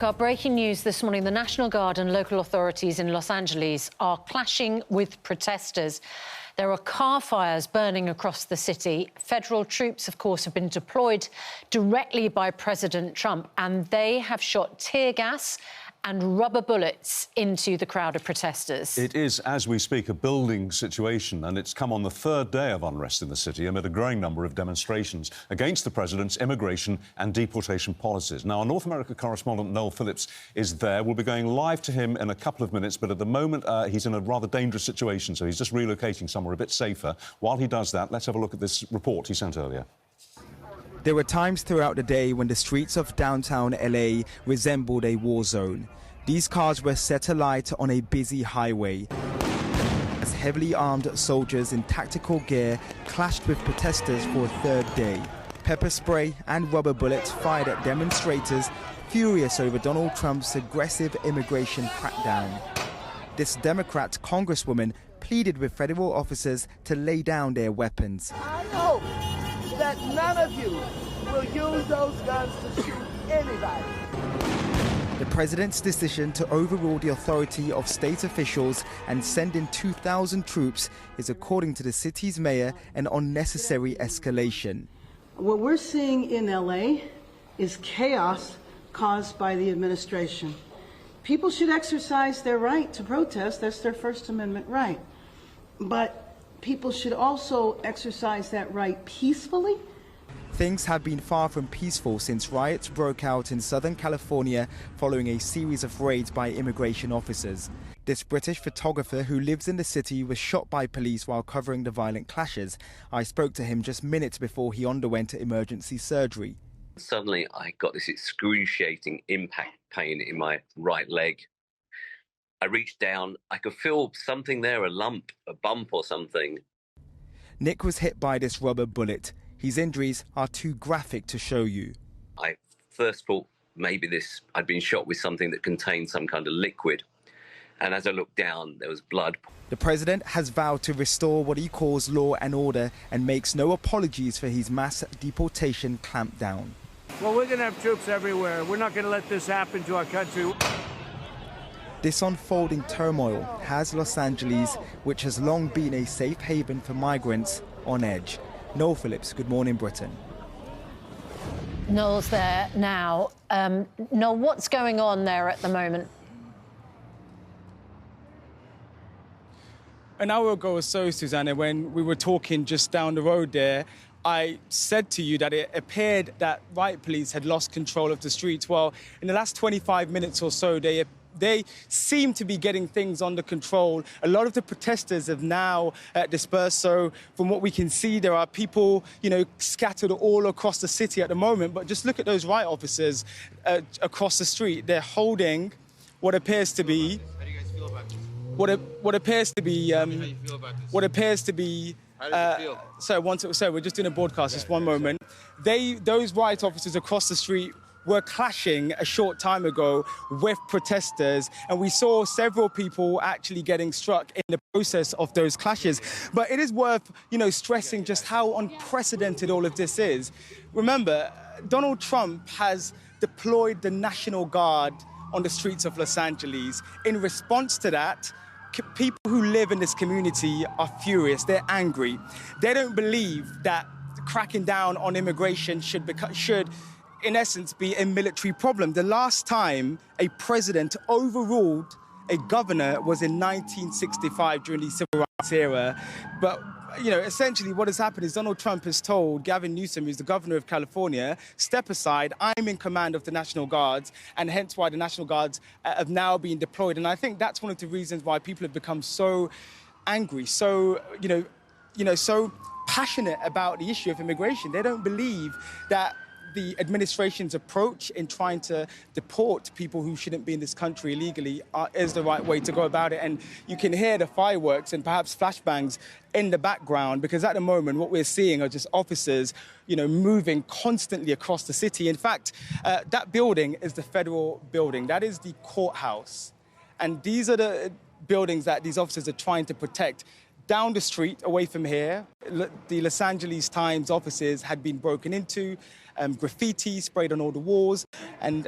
Our breaking news this morning, the National Guard and local authorities in Los Angeles are clashing with protesters. There are car fires burning across the city. Federal troops, of course, have been deployed directly by President Trump, and they have shot tear gas and rubber bullets into the crowd of protesters. It is, as we speak, a building situation, and it's come on the third day of unrest in the city amid a growing number of demonstrations against the president's immigration and deportation policies. Now, our North America correspondent Noel Phillips is there. We'll be going live to him in a couple of minutes, but at the moment he's in a rather dangerous situation, so he's just relocating somewhere a bit safer. While he does that, let's have a look at this report he sent earlier. There were times throughout the day when the streets of downtown LA resembled a war zone. These cars were set alight on a busy highway as heavily armed soldiers in tactical gear clashed with protesters for a third day. Pepper spray and rubber bullets fired at demonstrators furious over Donald Trump's aggressive immigration crackdown. This Democrat congresswoman pleaded with federal officers to lay down their weapons. I hope that none of you will use those guns to shoot anybody. The president's decision to overrule the authority of state officials and send in 2,000 troops is, according to the city's mayor, an unnecessary escalation. What we're seeing in LA is chaos caused by the administration. People should exercise their right to protest. That's their First Amendment right. But people should also exercise that right peacefully. Things have been far from peaceful since riots broke out in Southern California following a series of raids by immigration officers. This British photographer who lives in the city was shot by police while covering the violent clashes. I spoke to him just minutes before he underwent emergency surgery. Suddenly I got this excruciating impact pain in my right leg. I reached down, I could feel something there, a lump, a bump or something. Nick was hit by this rubber bullet. His injuries are too graphic to show you. I first thought maybe I'd been shot with something that contained some kind of liquid. And as I looked down, there was blood. The president has vowed to restore what he calls law and order and makes no apologies for his mass deportation clampdown. Well, we're going to have troops everywhere. We're not going to let this happen to our country. This unfolding turmoil has Los Angeles, which has long been a safe haven for migrants, on edge. Noel Phillips, Good Morning Britain. Noel's there now. Noel, what's going on there at the moment? An hour ago or so, Susanna, when we were talking just down the road there, I said to you that it appeared that riot police had lost control of the streets. Well, in the last 25 minutes or so, they seem to be getting things under control. A lot of the protesters have now dispersed. So from what we can see, there are people, scattered all across the city at the moment. But just look at those riot officers across the street. They're holding what appears to be... How do you guys feel about this? What appears to be... How do you feel about this? What appears to be... How does it feel? So we're just doing a broadcast, just one moment. Those riot officers across the street were clashing a short time ago with protesters, and we saw several people actually getting struck in the process of those clashes. But it is worth, stressing just how unprecedented all of this is. Remember, Donald Trump has deployed the National Guard on the streets of Los Angeles. In response to that, people who live in this community are furious. They're angry. They don't believe that cracking down on immigration should in essence, be a military problem. The last time a president overruled a governor was in 1965 during the Civil Rights era. But, essentially what has happened is Donald Trump has told Gavin Newsom, who's the governor of California, step aside, I'm in command of the National Guards, and hence why the National Guards have now been deployed. And I think that's one of the reasons why people have become so angry, so, so passionate about the issue of immigration. They don't believe that the administration's approach in trying to deport people who shouldn't be in this country illegally is the right way to go about it. And you can hear the fireworks and perhaps flashbangs in the background, because at the moment what we're seeing are just officers, moving constantly across the city. In fact, that building is the federal building. That is the courthouse. And these are the buildings that these officers are trying to protect. Down the street, away from here, the Los Angeles Times offices had been broken into. graffiti sprayed on all the walls. And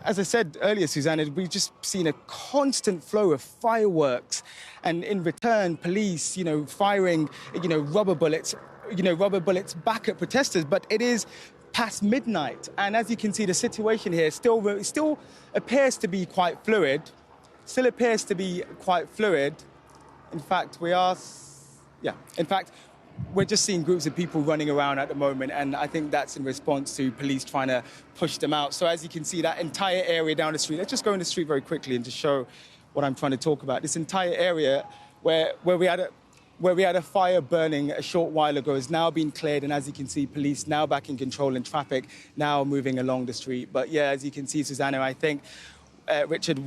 as I said earlier, Susanna, we've just seen a constant flow of fireworks. And in return, police, firing, rubber bullets back at protesters. But it is past midnight. And as you can see, the situation here still appears to be quite fluid. In fact, we're just seeing groups of people running around at the moment, and I think that's in response to police trying to push them out. So as you can see, that entire area down the street, let's just go in the street very quickly and just show what I'm trying to talk about. This entire area where we had a fire burning a short while ago has now been cleared, and as you can see, police now back in control and traffic now moving along the street. But yeah, as you can see, Susanna, I think Richard,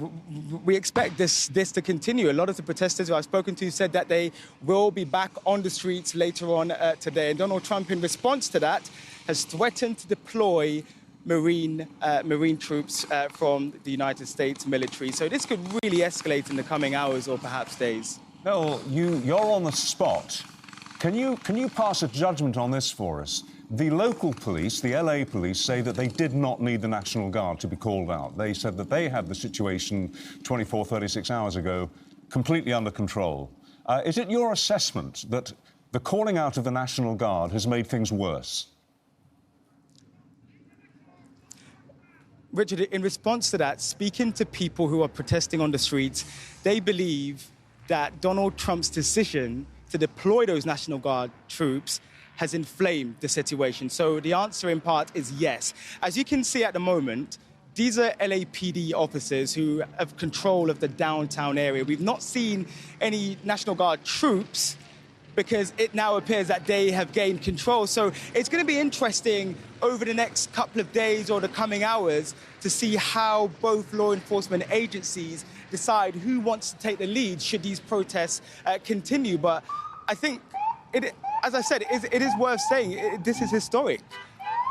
we expect this to continue. A lot of the protesters who I've spoken to said that they will be back on the streets later on today. And Donald Trump, in response to that, has threatened to deploy Marine troops from the United States military. So this could really escalate in the coming hours or perhaps days. Noel, you're on the spot. Can you pass a judgment on this for us? The local police, the LA police, say that they did not need the National Guard to be called out. They said that they had the situation 24, 36 hours ago completely under control. Is it your assessment that the calling out of the National Guard has made things worse? Richard, in response to that, speaking to people who are protesting on the streets, they believe that Donald Trump's decision to deploy those National Guard troops has inflamed the situation. So the answer in part is yes. As you can see at the moment, these are LAPD officers who have control of the downtown area. We've not seen any National Guard troops because it now appears that they have gained control. So it's going to be interesting over the next couple of days or the coming hours to see how both law enforcement agencies decide who wants to take the lead should these protests continue. But I think, as I said, it is worth saying this is historic.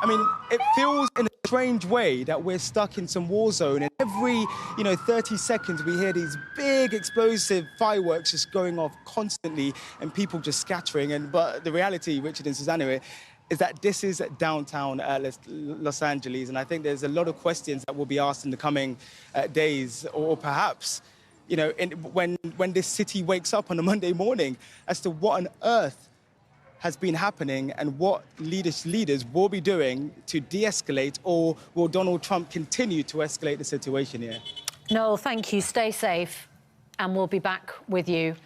I mean, it feels in a strange way that we're stuck in some war zone, and every 30 seconds we hear these big explosive fireworks just going off constantly and people just scattering. But the reality, Richard and Susanna, is that this is downtown Los Angeles, and I think there's a lot of questions that will be asked in the coming days, or perhaps when this city wakes up on a Monday morning, as to what on earth has been happening and what leaders will be doing to de-escalate, or will Donald Trump continue to escalate the situation here? Noel, thank you. Stay safe, and we'll be back with you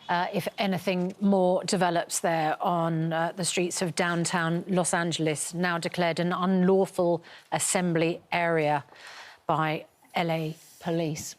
if anything more develops there on the streets of downtown Los Angeles, now declared an unlawful assembly area by LA police.